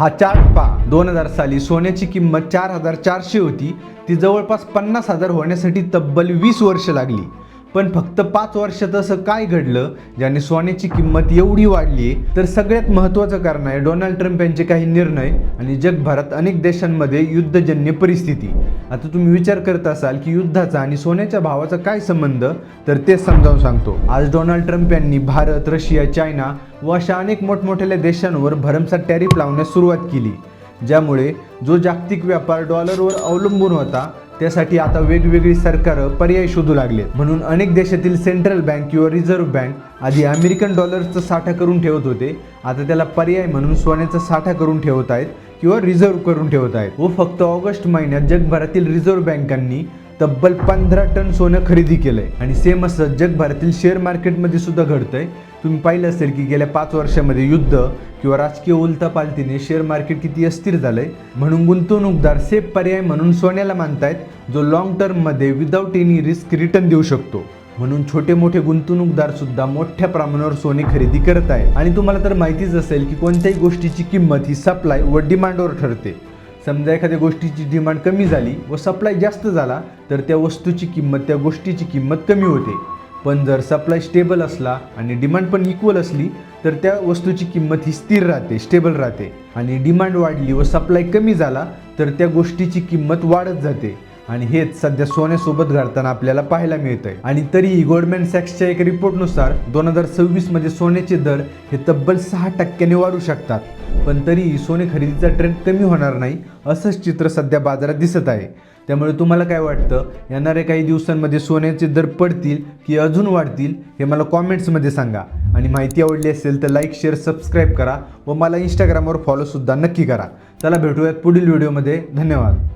हा चार्ट पहा. 2000 साली सोन्याची किंमत 4400 होती. ती जवळपास 50,000 होण्यासाठी तब्बल 20 वर्ष लागली. पण फक्त 5 वर्षात असं काय घडलं ज्याने सोन्याची किंमत एवढी वाढली आहे? तर सगळ्यात महत्त्वाचं कारण आहे डोनाल्ड ट्रम्प यांचे काही निर्णय आणि जगभरात अनेक देशांमध्ये युद्धजन्य परिस्थिती. आता तुम्ही विचार करत असाल की युद्धाचा आणि सोन्याच्या भावाचा काय संबंध, तर तेच समजावून सांगतो. आज डोनाल्ड ट्रम्प यांनी भारत, रशिया, चायना व अशा अनेक मोठमोठ्या देशांवर भरमसाठ टॅरिफ लावण्यास सुरुवात केली, ज्यामुळे जो जागतिक व्यापार डॉलरवर अवलंबून होता त्यासाठी आता वेगवेगळी सरकारं पर्याय शोधू लागले. म्हणून अनेक देशातील सेंट्रल बँक किंवा रिझर्व्ह बँक आधी अमेरिकन डॉलरचा साठा करून ठेवत होते, आता त्याला पर्याय म्हणून सोन्याचा साठा करून ठेवत आहेत किंवा रिझर्व्ह करून ठेवत आहेत. व फक्त ऑगस्ट महिन्यात जगभरातील रिझर्व्ह बँकांनी तब्बल 15 टन सोनं खरेदी केलंय. आणि सेम असं जगभरातील शेअर मार्केटमध्ये सुद्धा घडतंय. तुम्ही पाहिलं असेल की गेल्या 5 वर्षामध्ये युद्ध किंवा राजकीय उलथापालथीने शेअर मार्केट किती अस्थिर झालंय. म्हणून गुंतवणूकदार सेफ पर्याय म्हणून सोन्याला मानतायत, जो लॉंग टर्ममध्ये विदाऊट एनी रिस्क रिटर्न देऊ शकतो. म्हणून छोटे मोठे गुंतवणूकदार सुद्धा मोठ्या प्रमाणावर सोने खरेदी करत आहेत. आणि तुम्हाला तर माहितीच असेल की कोणत्याही गोष्टीची किंमत ही सप्लाय व डिमांडवर ठरते. समजा एखाद्या गोष्टीची डिमांड कमी झाली व सप्लाय जास्त झाला तर त्या वस्तूची किंमत, त्या गोष्टीची किंमत कमी होते. पण जर सप्लाय स्टेबल असला आणि डिमांड पण इक्वल असली तर त्या वस्तूची किंमत ही स्थिर राहते, स्टेबल राहते. आणि डिमांड वाढली व सप्लाय कमी झाला तर त्या गोष्टीची किंमत वाढत जाते. आणि हेच सध्या सोन्यासोबत घडताना आपल्याला पाहायला मिळतंय. आणि तरीही गोल्डमॅन सॅक्सच्या एक रिपोर्टनुसार 2026 मध्ये सोन्याचे दर हे तब्बल 6% वाढू शकतात. पण तरीही सोने खरेदीचा ट्रेंड कमी होणार नाही असंच चित्र सध्या बाजारात दिसत आहे. त्यामुळे तुम्हाला काय वाटतं, येणाऱ्या काही दिवसांमध्ये सोन्याचे दर पडतील की अजून वाढतील हे मला कॉमेंट्समध्ये सांगा. आणि माहिती आवडली असेल तर लाईक, शेअर, सबस्क्राईब करा व मला इंस्टाग्रामवर फॉलोसुद्धा नक्की करा. चला भेटूयात पुढील व्हिडिओमध्ये. धन्यवाद.